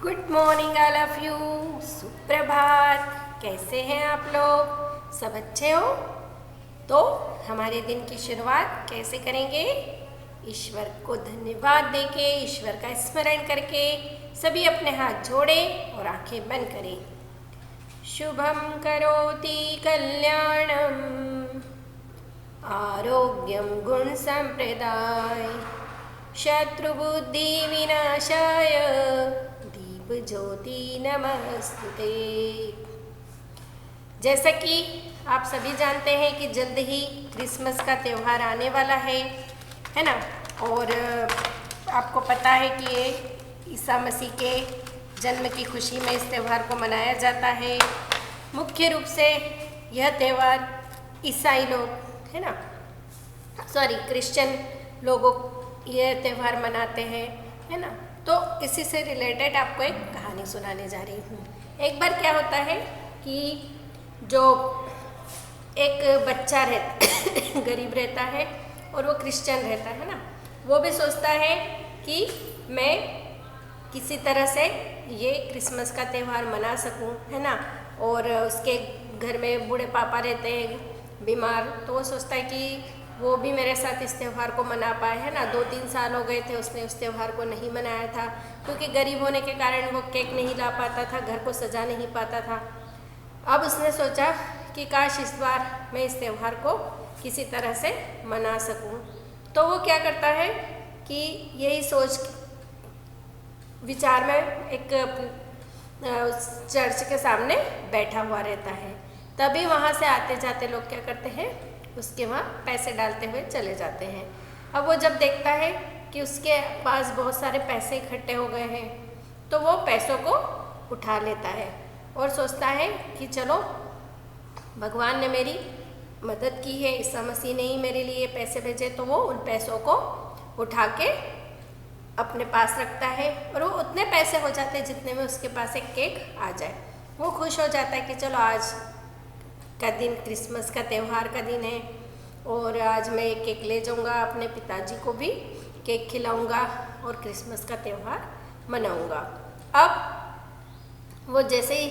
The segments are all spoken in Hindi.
Good morning all of you. सुप्रभात। कैसे हैं आप लोग? सब अच्छे हो? तो हमारे दिन की शुरुआत कैसे करेंगे? ईश्वर को धन्यवाद देके, ईश्वर का स्मरण करके सभी अपने हाथ जोड़ें और आंखें बंद करें। शुभम करोति कल्याणम आरोग्यम गुण संप्रदाय शत्रुबुद्धि विनाशाय दीप ज्योति नमस्तुते। जैसा कि आप सभी जानते हैं कि जल्द ही क्रिसमस का त्यौहार आने वाला है ना। और आपको पता है कि ये ईसा मसीह के जन्म की खुशी में इस त्यौहार को मनाया जाता है। मुख्य रूप से यह त्यौहार ईसाई लोग है ना, क्रिश्चियन लोगों यह त्यौहार मनाते हैं, है ना। तो इसी से रिलेटेड आपको एक कहानी सुनाने जा रही हूँ। एक बार क्या होता है कि जो एक बच्चा गरीब रहता है और वो क्रिश्चियन रहता है ना, वो भी सोचता है कि मैं किसी तरह से ये क्रिसमस का त्यौहार मना सकूं, है ना। और उसके घर में बूढ़े पापा रहते हैं बीमार, तो वो सोचता है कि वो भी मेरे साथ इस त्यौहार को मना पाए, है ना। 2-3 साल हो गए थे उसने उस त्यौहार को नहीं मनाया था, क्योंकि गरीब होने के कारण वो केक नहीं ला पाता था, घर को सजा नहीं पाता था। अब उसने सोचा कि काश इस बार मैं इस त्यौहार को किसी तरह से मना सकूं। तो वो क्या करता है कि यही सोच विचार में एक चर्च के सामने बैठा हुआ रहता है। तभी वहाँ से आते जाते लोग क्या करते हैं, उसके वहाँ पैसे डालते हुए चले जाते हैं। अब वो जब देखता है कि उसके पास बहुत सारे पैसे इकट्ठे हो गए हैं, तो वो पैसों को उठा लेता है और सोचता है कि चलो भगवान ने मेरी मदद की है, ईसा मसीह ने ही मेरे लिए पैसे भेजे। तो वो उन पैसों को उठा के अपने पास रखता है और वो उतने पैसे हो जाते हैं जितने में उसके पास एक केक आ जाए। वो खुश हो जाता है कि चलो आज का दिन क्रिसमस का त्यौहार का दिन है और आज मैं एक केक ले जाऊंगा, अपने पिताजी को भी केक खिलाऊंगा और क्रिसमस का त्यौहार मनाऊंगा। अब वो जैसे ही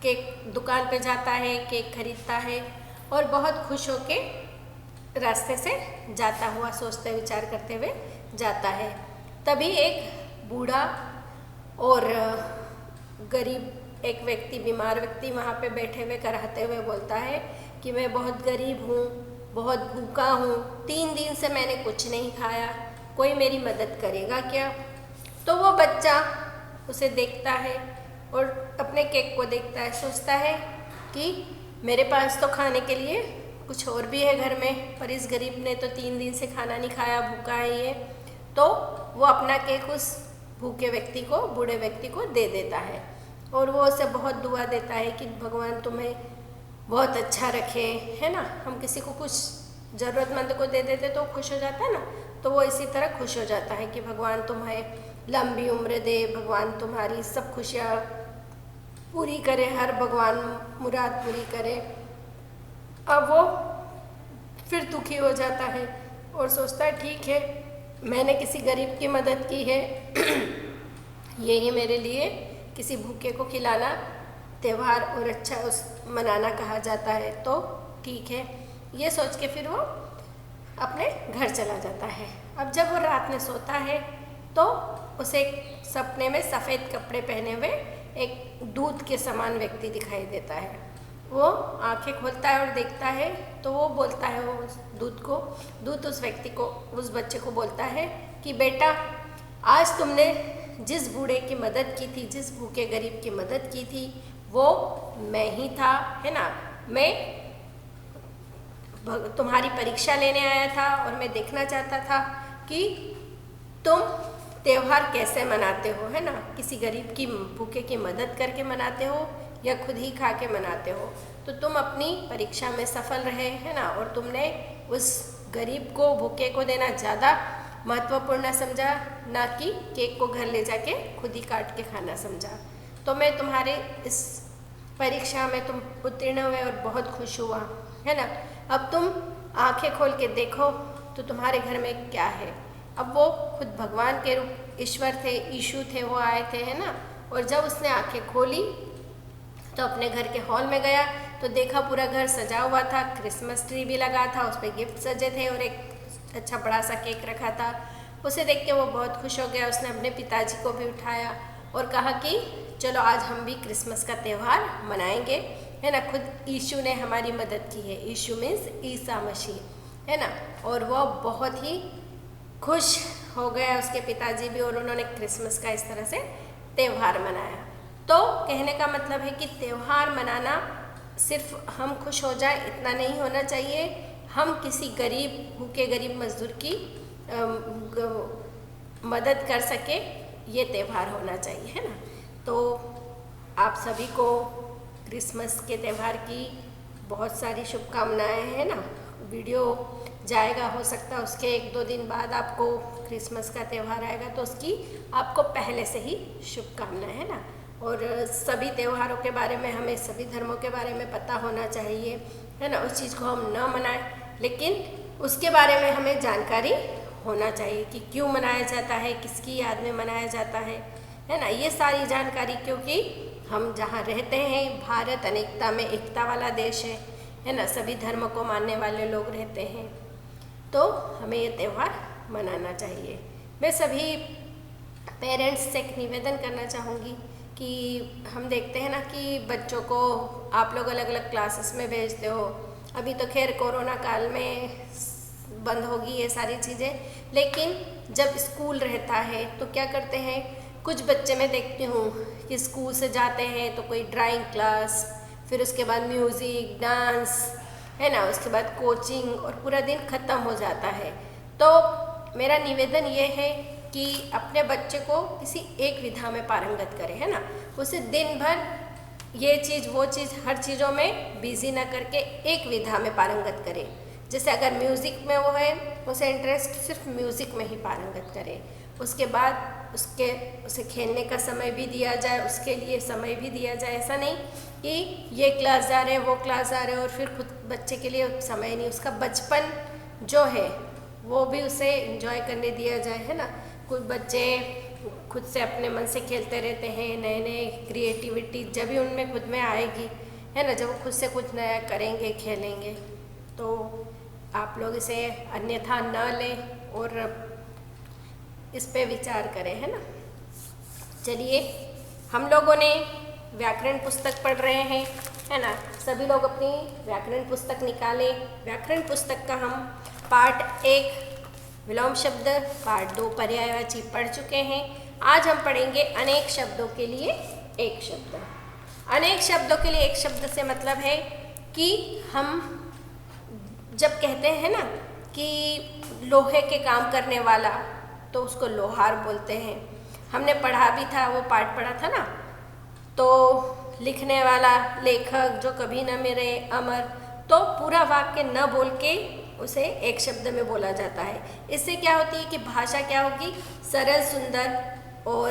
केक दुकान पे जाता है, केक खरीदता है और बहुत खुश होके रास्ते से जाता हुआ सोचते विचार करते हुए जाता है। तभी एक बूढ़ा और गरीब एक व्यक्ति, बीमार व्यक्ति वहाँ पे बैठे हुए कराहते हुए बोलता है कि मैं बहुत गरीब हूँ, बहुत भूखा हूँ, 3 दिन से मैंने कुछ नहीं खाया, कोई मेरी मदद करेगा क्या? तो वो बच्चा उसे देखता है और अपने केक को देखता है, सोचता है कि मेरे पास तो खाने के लिए कुछ और भी है घर में, पर इस गरीब ने तो 3 दिन से खाना नहीं खाया, भूखा है ये। तो वो अपना केक उस भूखे व्यक्ति को, बूढ़े व्यक्ति को दे देता है और वो उसे बहुत दुआ देता है कि भगवान तुम्हें बहुत अच्छा रखे, है ना। हम किसी को कुछ ज़रूरतमंद को दे देते तो खुश हो जाता है ना, तो वो इसी तरह खुश हो जाता है कि भगवान तुम्हें लंबी उम्र दे, भगवान तुम्हारी सब खुशियाँ पूरी करे, हर भगवान मुराद पूरी करे। अब वो फिर दुखी हो जाता है और सोचता है ठीक है, मैंने किसी गरीब की मदद की है, यही मेरे लिए किसी भूखे को खिलाना त्यौहार और अच्छा उस मनाना कहा जाता है, तो ठीक है। ये सोच के फिर वो अपने घर चला जाता है। अब जब वो रात में सोता है तो उसे एक सपने में सफ़ेद कपड़े पहने हुए एक दूत के समान व्यक्ति दिखाई देता है। वो आंखें खोलता है और देखता है तो वो बोलता है, वो दूत उस व्यक्ति को, उस बच्चे को बोलता है कि बेटा, आज तुमने जिस बूढ़े की मदद की थी, जिस भूखे गरीब की मदद की थी, वो मैं ही था, है ना। मैं तुम्हारी परीक्षा लेने आया था और मैं देखना चाहता था कि तुम त्यौहार कैसे मनाते हो, है ना। किसी गरीब की, भूखे की मदद करके मनाते हो या खुद ही खा के मनाते हो। तो तुम अपनी परीक्षा में सफल रहे, है ना, और तुमने उस गरीब को, भूखे को देना ज़्यादा महत्वपूर्ण समझा, ना कि केक को घर ले जाके खुद ही काट के खाना समझा। तो मैं तुम्हारे इस परीक्षा में तुम उत्तीर्ण हुए और बहुत खुश हुआ, है ना। अब तुम आंखें खोल के देखो तो तुम्हारे घर में क्या है। अब वो खुद भगवान के रूप ईश्वर थे, यीशु थे, वो आए थे, है ना, और जब उसने आंखें खोली तो अपने घर के हॉल में गया तो देखा पूरा घर सजा हुआ था, क्रिसमस ट्री भी लगा था, उस पर गिफ्ट सजे थे और एक अच्छा बड़ा सा केक रखा था। उसे देख के वो बहुत खुश हो गया। उसने अपने पिताजी को भी उठाया और कहा कि चलो आज हम भी क्रिसमस का त्यौहार मनाएंगे, है ना। खुद यीशु ने हमारी मदद की है, यीशु मीन्स ईसा मसीह, है ना। और वो बहुत ही खुश हो गया, उसके पिताजी भी, और उन्होंने क्रिसमस का इस तरह से त्यौहार मनाया। तो कहने का मतलब है कि त्यौहार मनाना सिर्फ हम खुश हो जाए इतना नहीं होना चाहिए, हम किसी गरीब भूखे गरीब मजदूर की मदद कर सके, ये त्यौहार होना चाहिए, है ना। तो आप सभी को क्रिसमस के त्यौहार की बहुत सारी शुभकामनाएं, है ना। वीडियो जाएगा, हो सकता है उसके 1-2 दिन बाद आपको क्रिसमस का त्यौहार आएगा, तो उसकी आपको पहले से ही शुभकामनाएं, है ना। और सभी त्योहारों के बारे में हमें, सभी धर्मों के बारे में पता होना चाहिए, है ना। उस चीज़ को हम न मनाएं, लेकिन उसके बारे में हमें जानकारी होना चाहिए कि क्यों मनाया जाता है, किसकी याद में मनाया जाता है ना। ये सारी जानकारी, क्योंकि हम जहाँ रहते हैं, भारत अनेकता में एकता वाला देश है ना। सभी धर्म को मानने वाले लोग रहते हैं, तो हमें ये त्यौहार मनाना चाहिए। मैं सभी पेरेंट्स से एक निवेदन करना चाहूँगी कि हम देखते हैं ना कि बच्चों को आप लोग अलग अलग क्लासेस में भेजते हो। अभी तो खैर कोरोना काल में बंद होगी ये सारी चीज़ें, लेकिन जब स्कूल रहता है तो क्या करते हैं, कुछ बच्चे मैं देखती हूँ कि स्कूल से जाते हैं तो कोई ड्राइंग क्लास, फिर उसके बाद म्यूज़िक, डांस, है ना, उसके बाद कोचिंग, और पूरा दिन ख़त्म हो जाता है। तो मेरा निवेदन ये है कि अपने बच्चे को किसी एक विधा में पारंगत करें, है ना। उसे दिन भर ये चीज़ वो चीज़ हर चीज़ों में बिजी ना करके एक विधा में पारंगत करें। जैसे अगर म्यूज़िक में वो है, उसे इंटरेस्ट सिर्फ म्यूज़िक में ही पारंगत करें। उसके बाद उसे खेलने का समय भी दिया जाए, उसके लिए समय भी दिया जाए। ऐसा नहीं कि ये क्लास जा रहे हैं, वो क्लास जा रहे हैं और फिर खुद बच्चे के लिए समय नहीं। उसका बचपन जो है वो भी उसे एंजॉय करने दिया जाए, है ना। कुछ बच्चे खुद से अपने मन से खेलते रहते हैं, नए नए क्रिएटिविटी जब भी उनमें खुद में आएगी, है ना, जब वो खुद से कुछ नया करेंगे, खेलेंगे, तो आप लोग इसे अन्यथा न लें और इस पे विचार करें, है ना। चलिए, हम लोगों ने व्याकरण पुस्तक पढ़ रहे हैं, है ना। सभी लोग अपनी व्याकरण पुस्तक निकालें। व्याकरण पुस्तक का हम पार्ट 1 विलोम शब्द, पार्ट 2 पर्यायवाची पढ़ चुके हैं। आज हम पढ़ेंगे अनेक शब्दों के लिए एक शब्द। अनेक शब्दों के लिए एक शब्द से मतलब है कि हम जब कहते हैं ना कि लोहे के काम करने वाला, तो उसको लोहार बोलते हैं। हमने पढ़ा भी था, वो पाठ पढ़ा था ना, तो लिखने वाला, लेखक जो कभी न मरे, अमर, तो पूरा वाक्य न बोल के उसे एक शब्द में बोला जाता है। इससे क्या होती है कि भाषा क्या होगी, सरल, सुंदर और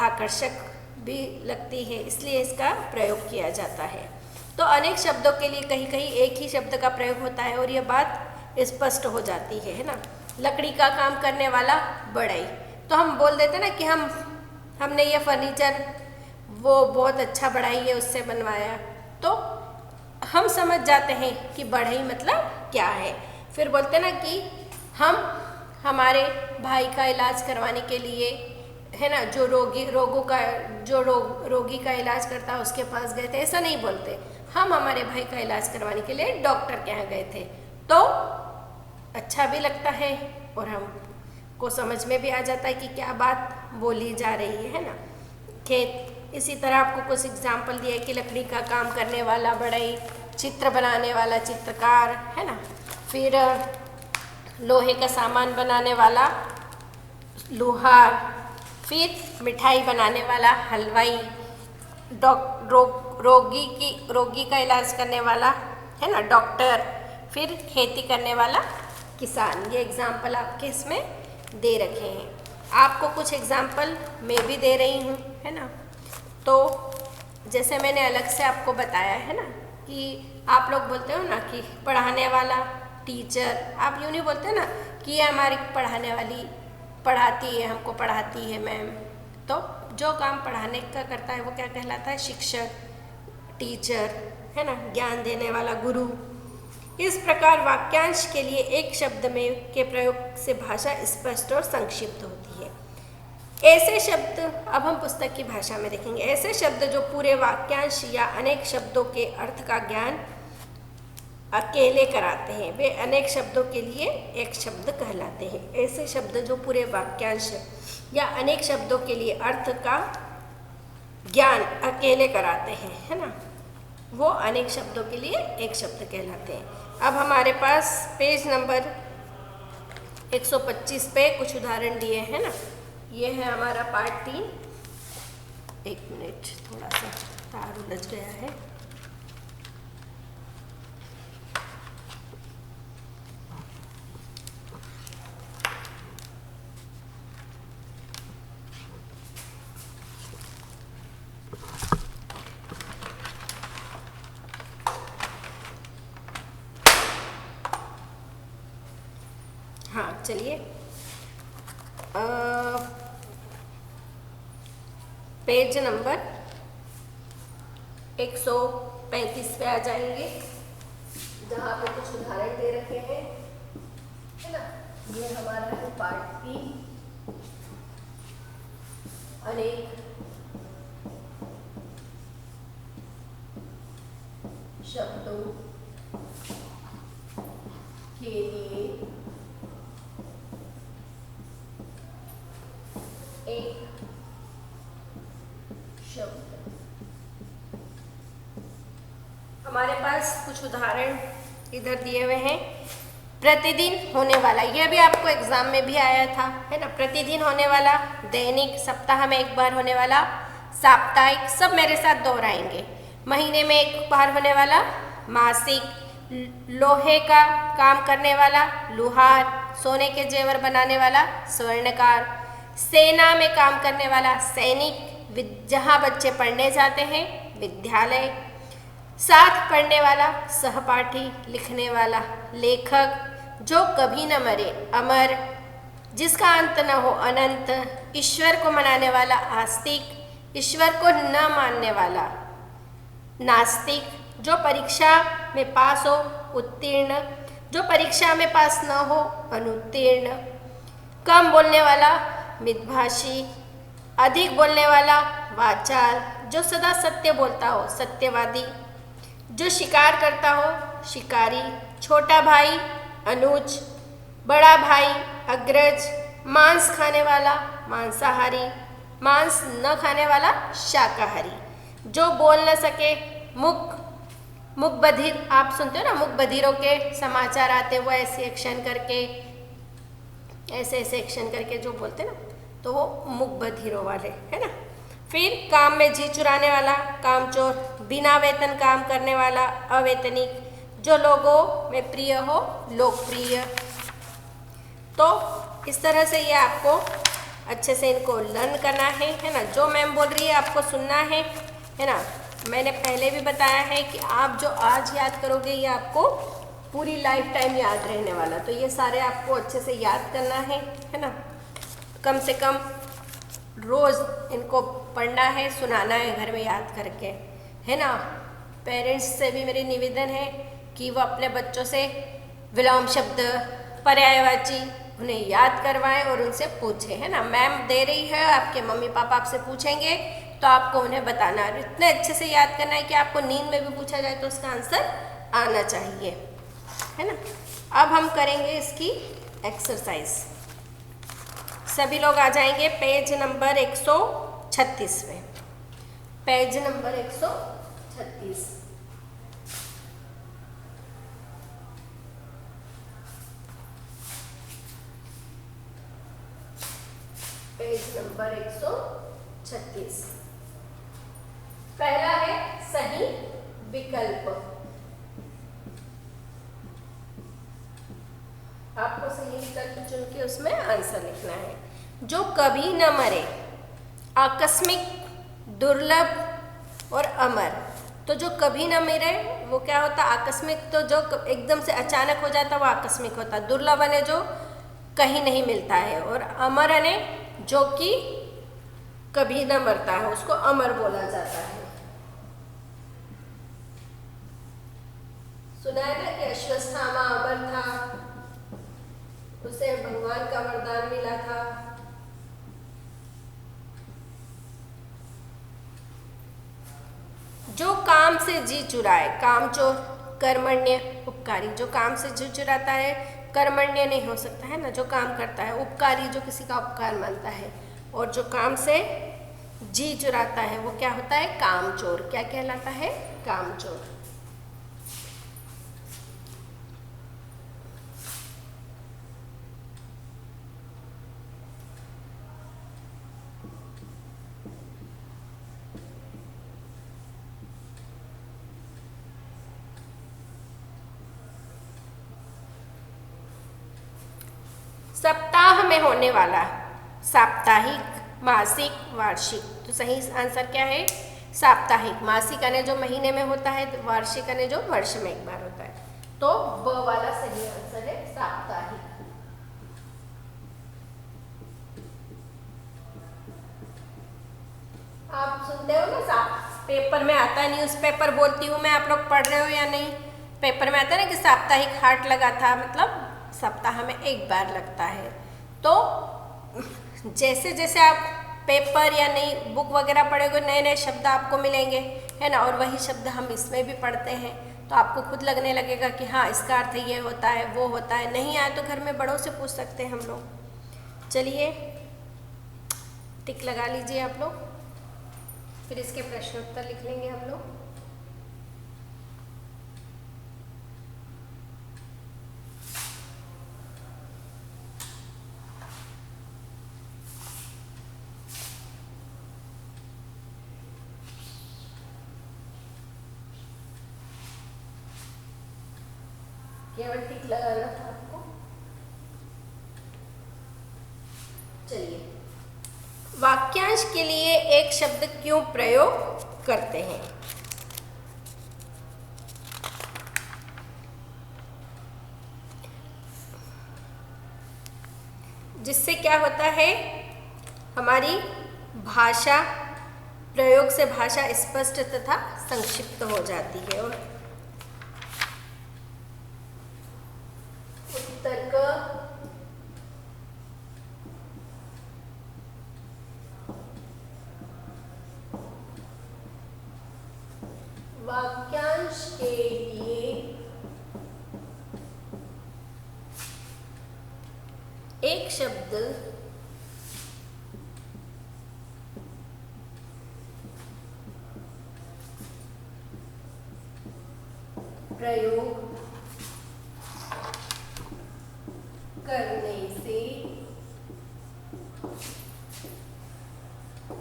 आकर्षक भी लगती है, इसलिए इसका प्रयोग किया जाता है। तो अनेक शब्दों के लिए कहीं कहीं एक ही शब्द का प्रयोग होता है और यह बात स्पष्ट हो जाती है ना। लकड़ी का काम करने वाला बढ़ई, तो हम बोल देते ना कि हमने ये फर्नीचर वो बहुत अच्छा बढ़ई है उससे बनवाया, तो हम समझ जाते हैं कि बढ़ई मतलब क्या है। फिर बोलते ना कि हम हमारे भाई का इलाज करवाने के लिए, है ना, जो रोगी का इलाज करता है उसके पास गए थे, ऐसा नहीं बोलते। हम हमारे भाई का इलाज करवाने के लिए डॉक्टर के यहाँ गए थे, तो अच्छा भी लगता है और हमको समझ में भी आ जाता है कि क्या बात बोली जा रही है ना। खेत, इसी तरह आपको कुछ एग्जाम्पल दिया कि लकड़ी का काम करने वाला बढ़ई, चित्र बनाने वाला चित्रकार, है ना, फिर लोहे का सामान बनाने वाला लोहार, फिर मिठाई बनाने वाला हलवाई, रोगी का इलाज करने वाला, है ना, डॉक्टर, फिर खेती करने वाला किसान। ये एग्जाम्पल आपके इसमें दे रखे हैं। आपको कुछ एग्जाम्पल मैं भी दे रही हूँ, है ना। तो जैसे मैंने अलग से आपको बताया है ना कि आप लोग बोलते हो ना कि पढ़ाने वाला, टीचर, आप यूँ नहीं बोलते ना कि ये हमारी पढ़ाने वाली पढ़ाती है, हमको पढ़ाती है मैम, तो जो काम पढ़ाने का करता है वो क्या कहलाता है? शिक्षक, टीचर, है ना, ज्ञान देने वाला गुरु। इस प्रकार वाक्यांश के लिए एक शब्द में के प्रयोग से भाषा स्पष्ट और संक्षिप्त होती है। ऐसे शब्द, अब हम पुस्तक की भाषा में देखेंगे, ऐसे शब्द जो पूरे वाक्यांश या अनेक शब्दों के अर्थ का ज्ञान अकेले कराते हैं, वे अनेक शब्दों के लिए एक शब्द कहलाते हैं। ऐसे शब्द जो पूरे वाक्यांश या अनेक शब्दों के लिए अर्थ का ज्ञान अकेले कराते हैं, है ना, वो अनेक शब्दों के लिए एक शब्द कहलाते हैं। अब हमारे पास पेज नंबर 125 पे कुछ उदाहरण दिए हैं ना। ये है हमारा पार्ट 3। एक मिनट, थोड़ा सा तार उलझ गया है। हाँ चलिए, पेज नंबर 135 पे आ जाएंगे, जहाँ पे कुछ उदाहरण दे रखे हैं, है ना। ये हमारा है पार्ट 3, अनेक शब्दों के लिए एक शब्द। हमारे पास कुछ उदाहरण इधर दिए हुए हैं। प्रतिदिन होने वाला, यह भी आपको एग्जाम में भी आया था, है ना। प्रतिदिन होने वाला, दैनिक, सप्ताह में एक बार होने वाला, साप्ताहिक, सब मेरे साथ दोहराएंगे। महीने में एक बार होने वाला, मासिक, लोहे का काम करने वाला, लुहार, सोने के जेवर बनाने वाला, स्वर्णकार, सेना में काम करने वाला, सैनिक, जहाँ बच्चे पढ़ने जाते हैं, विद्यालय, साथ पढ़ने वाला, सहपाठी, लिखने वाला, लेखक, जो कभी न मरे, अमर, जिसका अंत न हो, अनंत, ईश्वर को मनाने वाला, आस्तिक, ईश्वर को न मानने वाला, नास्तिक, जो परीक्षा में पास हो, उत्तीर्ण, जो परीक्षा में पास न हो, अनुत्तीर्ण, कम बोलने वाला, मितभाषी, अधिक बोलने वाला, वाचाल, जो सदा सत्य बोलता हो, सत्यवादी, जो शिकार करता हो, शिकारी, छोटा भाई, अनुज, बड़ा भाई, अग्रज, मांस खाने वाला, मांसाहारी, मांस न खाने वाला, शाकाहारी, जो बोल न सके, मुख बधिर, आप सुनते हो ना, मुख बधिरों के समाचार आते, वो ऐसे एक्शन करके, ऐसे एक्शन करके जो बोलते ना, तो वो मुख बधिरों वाले, है ना। फिर काम में जी चुराने वाला, कामचोर, बिना वेतन काम करने वाला, अवेतनिक, जो लोगों में प्रिय हो, लोकप्रिय। तो इस तरह से ये आपको अच्छे से इनको लर्न करना है ना। जो मैम बोल रही है आपको सुनना है ना। मैंने पहले भी बताया है कि आप जो आज याद करोगे ये आपको पूरी लाइफ टाइम याद रहने वाला। तो ये सारे आपको अच्छे से याद करना है ना। कम से कम रोज़ इनको पढ़ना है, सुनाना है घर में याद करके, है ना। पेरेंट्स से भी मेरी निवेदन है कि वो अपने बच्चों से विलोम शब्द, पर्यायवाची उन्हें याद करवाएं और उनसे पूछें, है ना। मैम दे रही है, आपके मम्मी पापा आपसे पूछेंगे तो आपको उन्हें बताना है। इतने अच्छे से याद करना है कि आपको नींद में भी पूछा जाए तो उसका आंसर आना चाहिए, है ना। अब हम करेंगे इसकी एक्सरसाइज। सभी लोग आ जाएंगे पेज नंबर 136 में। Page number 136। Page number 136। पहला है सही विकल्प। आपको सही विकल्प चुन के उसमें आंसर लिखना है। जो कभी न मरे, आकस्मिक, दुर्लभ और अमर। तो जो कभी न मरे वो क्या होता है? आकस्मिक, तो जो एकदम से अचानक हो जाता है वो आकस्मिक होता है। दुर्लभ है जो कहीं नहीं मिलता है, और अमर है जो कि कभी न मरता है, उसको अमर बोला जाता है। सुना है ना कि अश्वत्थामा अमर था, उसे भगवान का वरदान मिला था। जो काम से जी चुराए, काम चोर कर्मण्य उपकारी, जो काम से जी चुराता है कर्मण्य नहीं हो सकता है ना, जो काम करता है, उपकारी जो किसी का उपकार मानता है, और जो काम से जी चुराता है वो क्या होता है, कामचोर। क्या कहलाता है, कामचोर। सप्ताह में होने वाला, साप्ताहिक, मासिक, वार्षिक। तो सही आंसर क्या है, साप्ताहिक। मासिक यानी जो महीने में होता है, वार्षिक यानी जो वर्ष में एक बार होता है। तो ब वाला सही आंसर है साप्ताहिक। आप सुनते हो ना, पेपर में आता है, न्यूज़पेपर बोलती हूँ मैं, आप लोग पढ़ रहे हो या नहीं। पेपर में आता है ना कि साप्ताहिक हाट लगा था, मतलब सप्ताह में एक बार लगता है। तो जैसे जैसे आप पेपर या नई बुक वगैरह पढ़ोगे, नए नए शब्द आपको मिलेंगे, है ना, और वही शब्द हम इसमें भी पढ़ते हैं, तो आपको खुद लगने लगेगा कि हाँ इसका अर्थ ये होता है, वो होता है। नहीं आए तो घर में बड़ों से पूछ सकते हैं हम लोग। चलिए टिक लगा लीजिए आप लोग, फिर इसके प्रश्नोत्तर लिख लेंगे हम लोग। केवल टिक लगाना था आपको। चलिए, वाक्यांश के लिए एक शब्द क्यों प्रयोग करते हैं? जिससे क्या होता है, हमारी भाषा, प्रयोग से भाषा स्पष्ट तथा संक्षिप्त हो जाती है। और उत्तर का वाक्यांश के लिए एक शब्द प्रयोग करने से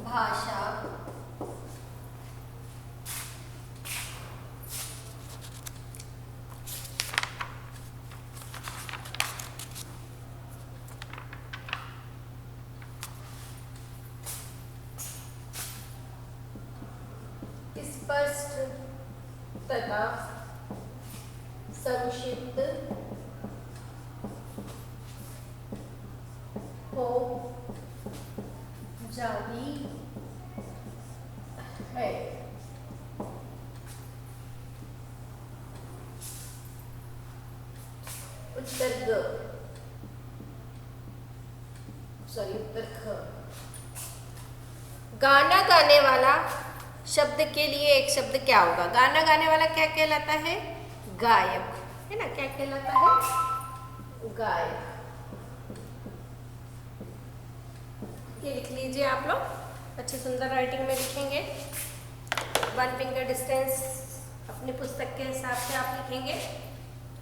भाषा स्पष्ट तथा संक्षिप्त हो जाती है। उत्तर ग, उत्तर ख। गाना गाने वाला शब्द के लिए एक शब्द क्या होगा? गाना गाने वाला क्या कहलाता है? गायक, है ना। क्या कहलाता है? गायक। ये लिख लीजिए आप लोग, अच्छी सुंदर राइटिंग में लिखेंगे। 1 फिंगर डिस्टेंस अपनी पुस्तक के हिसाब से आप लिखेंगे,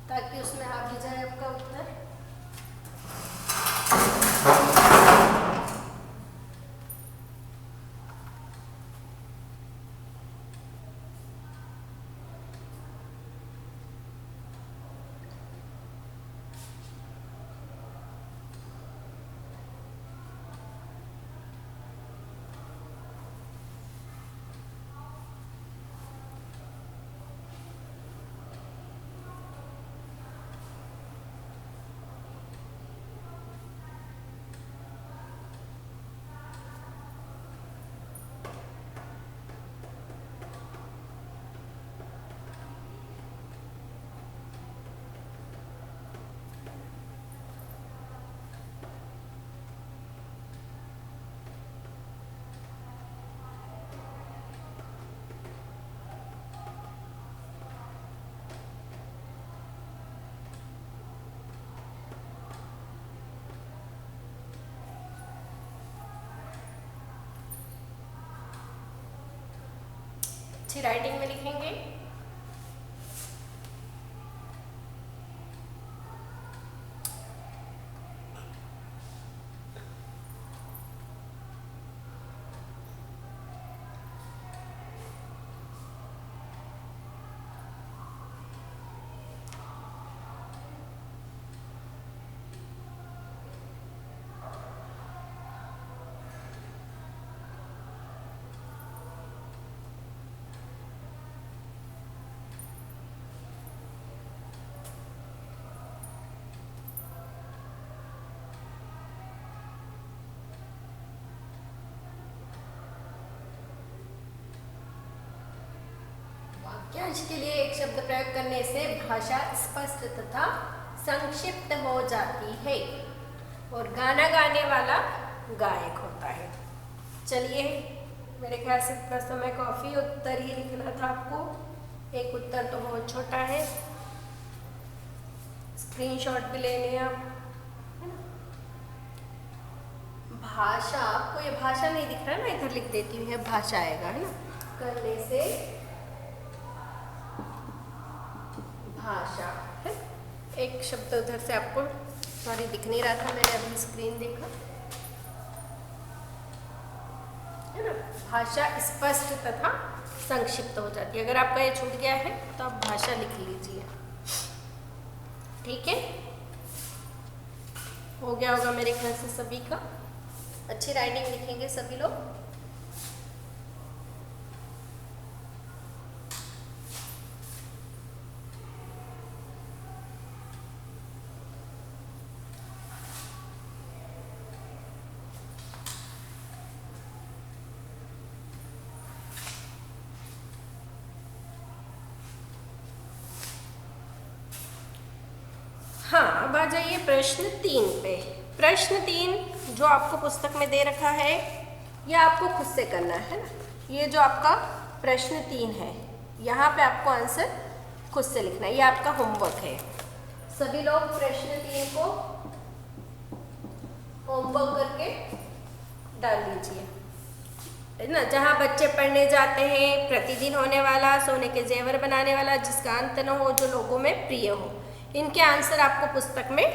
ताकि उसमें आ भी जाए आपका उत्तर। अच्छी राइटिंग में लिखेंगे। वाक्यांश के लिए एक शब्द प्रयोग करने से भाषा स्पष्ट तथा संक्षिप्त हो जाती है और गाना गाने वाला गायक होता है। चलिए, मेरे ख्याल से इतना समय काफी उत्तर ही लिखना था आपको। एक उत्तर तो बहुत छोटा है, स्क्रीनशॉट भी ले लें आप, है ना। भाषा, आपको ये भाषा नहीं दिख रहा है ना, इधर लिख देती हूँ, ये भाषा आएगा, है ना। करने से भाषा है। एक शब्द उधर से आपको सॉरी दिख नहीं रहा था, मैंने अभी स्क्रीन देखा, है ना। भाषा स्पष्ट तथा संक्षिप्त हो जाती है। अगर आपका ये छूट गया है तो आप भाषा लिख लीजिए, ठीक है। हो गया होगा मेरे ख्याल से सभी का। अच्छी राइटिंग लिखेंगे सभी लोग। हाँ, अब आ जाइए प्रश्न 3 पे। प्रश्न 3 जो आपको पुस्तक में दे रखा है, यह आपको खुद से करना है ना। ये जो आपका प्रश्न 3 है, यहाँ पे आपको आंसर खुद से लिखना है, ये आपका होमवर्क है। सभी लोग प्रश्न 3 को होमवर्क करके डाल लीजिए, है ना। जहाँ बच्चे पढ़ने जाते हैं, प्रतिदिन होने वाला, सोने के जेवर बनाने वाला, जिसका अंत न हो, जो लोगों में प्रिय हो, इनके आंसर आपको पुस्तक में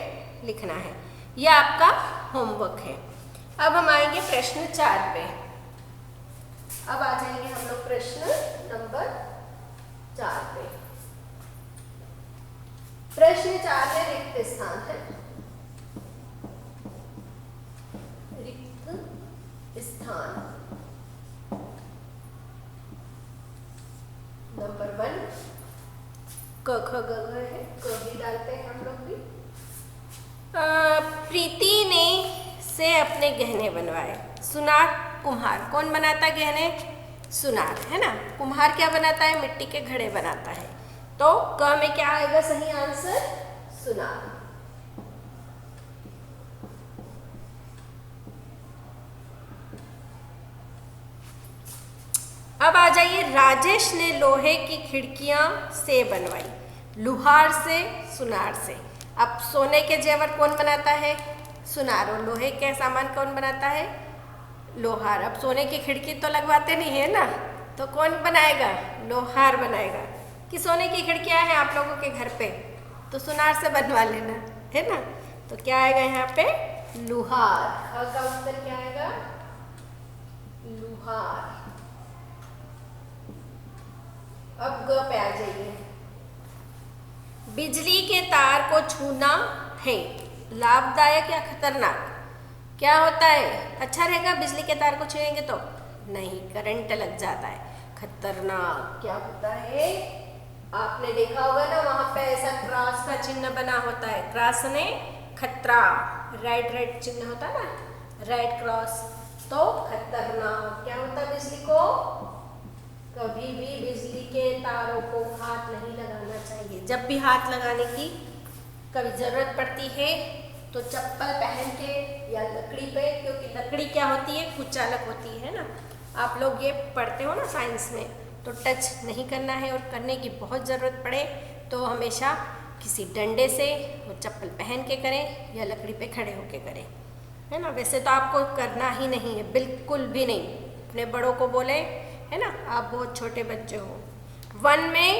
लिखना है। यह आपका होमवर्क है। अब हम आएंगे प्रश्न 4 पे। अब आ जाएंगे हम लोग प्रश्न नंबर 4 पे। प्रश्न 4 में रिक्त स्थान है। रिक्त स्थान नंबर 1 क ख ग घ है, क भी डालते हैं हम लोग भी। प्रीति ने से अपने गहने बनवाए। सुनार कुम्हार, कौन बनाता है गहने? सुनार, है ना। कुम्हार क्या बनाता है? मिट्टी के घड़े बनाता है। तो क में क्या आएगा सही आंसर? सुनार। अब आ जाइए, राजेश ने लोहे की खिड़कियां से बनवाई। लुहार से, सुनार से। अब सोने के जेवर कौन बनाता है? सुनार। और लोहे के सामान कौन बनाता है? लोहार। अब सोने की खिड़की तो लगवाते नहीं है ना, तो कौन बनाएगा? लोहार बनाएगा। कि सोने की खिड़कियां हैं आप लोगों के घर पे, तो सुनार से बनवा लेना, है ना। तो क्या आएगा यहाँ पे? लुहार। ख का उत्तर क्या आएगा? लुहार। अब ग पे आ जाइए। बिजली के तार को छूना है लाभदायक या खतरनाक? क्या होता है? अच्छा रहेगा बिजली के तार को छुएंगे तो? नहीं, करंट लग जाता है। खतरनाक क्या होता है? आपने देखा होगा ना, वहां पे ऐसा क्रॉस का चिन्ह बना होता है। क्रॉस ने खतरा, रेड रेड चिन्ह होता है ना, रेड क्रॉस। तो खतरनाक क्या होता है? बिजली को कभी भी बिजली के तारों को हाथ नहीं लगाना चाहिए। जब भी हाथ लगाने की कभी जरूरत पड़ती है तो चप्पल पहन के या लकड़ी पे, क्योंकि लकड़ी क्या होती है? कुचालक होती है ना। आप लोग ये पढ़ते हो ना साइंस में, तो टच नहीं करना है, और करने की बहुत ज़रूरत पड़े तो हमेशा किसी डंडे से वो चप्पल पहन के करें या लकड़ी पे खड़े होके करें, है ना। वैसे तो आपको करना ही नहीं है, बिल्कुल भी नहीं। अपने बड़ों को बोले है ना, आप बहुत छोटे बच्चे हो। वन में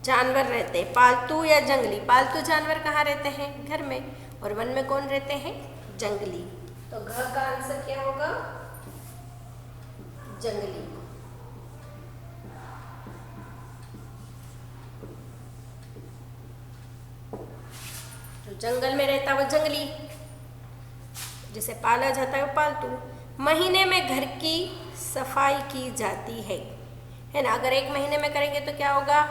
जानवर रहते हैं, पालतू या जंगली। पालतू जानवर कहाँ रहते हैं? घर में। और वन में कौन रहते हैं? जंगली। तो घ का आंसर क्या होगा? जंगली। जो जंगल में रहता है वो जंगली, जिसे पाला जाता है वो पालतू। महीने में घर की सफाई की जाती है ना। अगर एक महीने में करेंगे तो क्या होगा?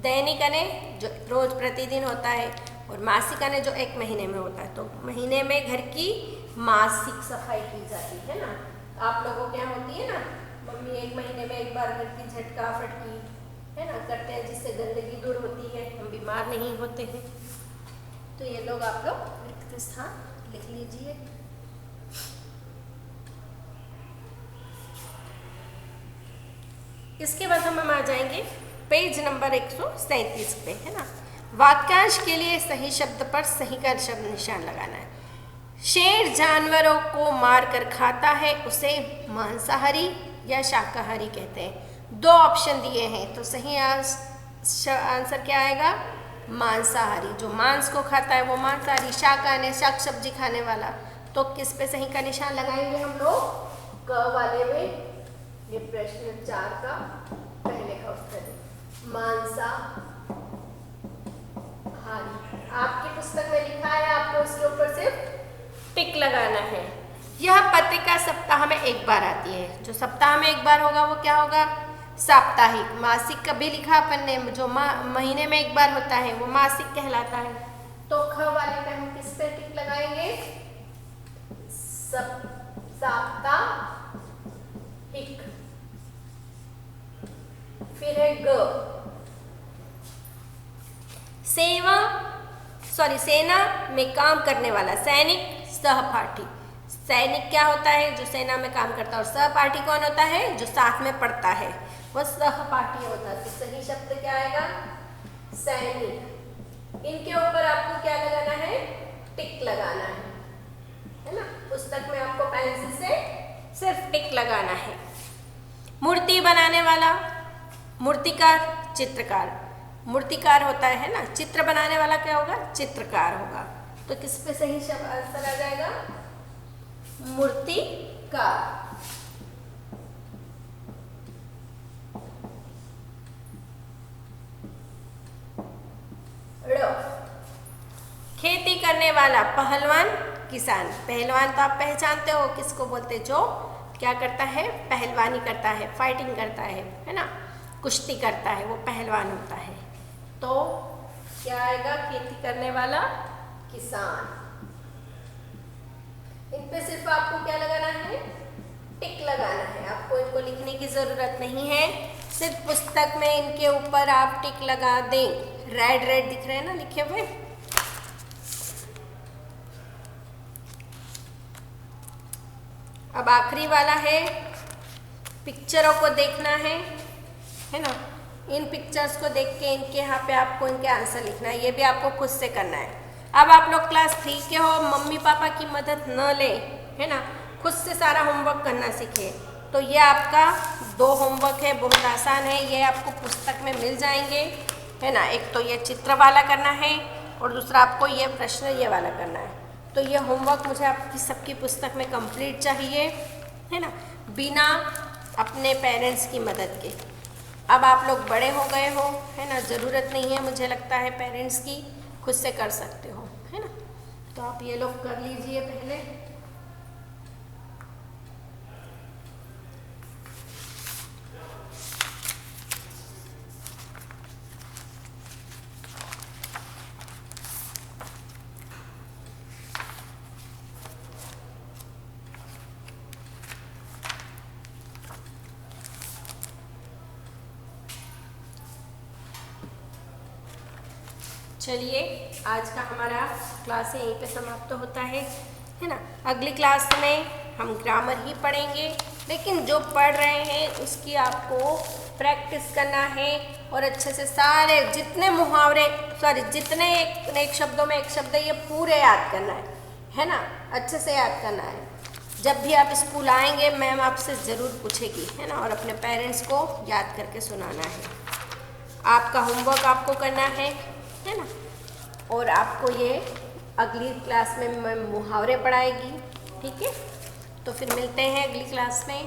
दैनिक यानी जो रोज प्रतिदिन होता है, और मासिक यानी जो एक महीने में होता है। तो महीने में घर की मासिक सफाई की जाती है ना। आप लोगों के यहाँ होती है ना, मम्मी एक महीने में एक बार घर की झटका फटकी है ना करते हैं, जिससे गंदगी दूर होती है, हम बीमार नहीं होते हैं। तो ये लोग आप लोग रिक्त स्थान लिख लीजिए। इसके बाद हम आ जाएंगे पेज नंबर 137 पे, है ना। वाक्यांश के लिए सही शब्द पर सही का शब्द निशान लगाना है। शेर जानवरों को मारकर खाता है, उसे मांसाहारी या शाकाहारी कहते हैं। दो ऑप्शन दिए हैं, तो सही आंसर क्या आएगा? मांसाहारी। जो मांस को खाता है वो मांसाहारी। शाकाहारी शाक सब्जी खाने वाला। तो किस पे सही का निशान लगाएंगे हम लोग? क वाले में। ये प्रश्न 4 का पहले का उत्तर है, मांसाहारी। आपकी पुस्तक में लिखा है, आपको उसके ऊपर सिर्फ टिक लगाना है। यह पत्रिका सप्ताह में एक बार आती है। जो सप्ताह में एक बार होगा वो क्या होगा? साप्ताहिक। मासिक कभी लिखा अपन ने, जो महीने में एक बार होता है वो मासिक कहलाता है। तो ख वाले पे हम किस पे टिक लगाएंगे? साप्ताहिक। फिर है ग, सेना में काम करने वाला। सैनिक, सहपाठी। सैनिक क्या होता है? जो सेना में काम करता है। और सहपाठी कौन होता है? जो साथ में पढ़ता है, वो सहपाठी होता है। तो सही शब्द क्या आएगा? सैनिक। इनके ऊपर आपको क्या लगाना है? टिक लगाना है ना। पुस्तक में आपको पेंसिल से सिर्फ टिक लगाना है। मूर्ति बनाने वाला, मूर्तिकार, चित्रकार। मूर्तिकार होता है ना, चित्र बनाने वाला क्या होगा? चित्रकार होगा। तो किस पे सही आंसर आ जाएगा? मूर्तिकार। खेती करने वाला, पहलवान, किसान। पहलवान तो आप पहचानते हो, किसको बोलते? जो क्या करता है? पहलवानी करता है, फाइटिंग करता है ना, कुश्ती करता है, वो पहलवान होता है। तो क्या आएगा? खेती करने वाला, किसान। इन पे सिर्फ आपको क्या लगाना है? टिक लगाना है। आपको इनको लिखने की जरूरत नहीं है, सिर्फ पुस्तक में इनके ऊपर आप टिक लगा दें। रेड रेड दिख रहे हैं ना लिखे हुए। अब आखिरी वाला है, पिक्चरों को देखना है ना। इन पिक्चर्स को देख के इनके यहाँ पे आपको इनके आंसर लिखना है। ये भी आपको खुद से करना है। अब आप लोग क्लास 3 के हो, मम्मी पापा की मदद न लें, है ना, खुद से सारा होमवर्क करना सीखे। तो ये आपका 2 होमवर्क है, बहुत आसान है, ये आपको पुस्तक में मिल जाएंगे, है ना। एक तो ये चित्र वाला करना है और दूसरा आपको ये प्रश्न ये वाला करना है। तो ये होमवर्क मुझे आपकी सबकी पुस्तक में कंप्लीट चाहिए, है ना, बिना अपने पेरेंट्स की मदद के। अब आप लोग बड़े हो गए हो, है ना, ज़रूरत नहीं है मुझे लगता है पेरेंट्स की, खुद से कर सकते हो, है ना। तो आप ये लोग कर लीजिए पहले। चलिए, आज का हमारा क्लास यहीं पे समाप्त होता है ना। अगली क्लास में हम ग्रामर ही पढ़ेंगे, लेकिन जो पढ़ रहे हैं उसकी आपको प्रैक्टिस करना है और अच्छे से सारे जितने मुहावरे जितने एक शब्दों में एक शब्द है ये पूरे याद करना है ना, अच्छे से याद करना है। जब भी आप स्कूल आएंगे मैम आपसे ज़रूर पूछेगी, है ना, और अपने पेरेंट्स को याद करके सुनाना है। आपका होमवर्क आपको करना है ना, और आपको ये अगली क्लास में मैम मुहावरे पढ़ाएगी, ठीक है। तो फिर मिलते हैं अगली क्लास में।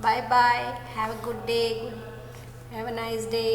Bye bye, have a good day, have a nice day.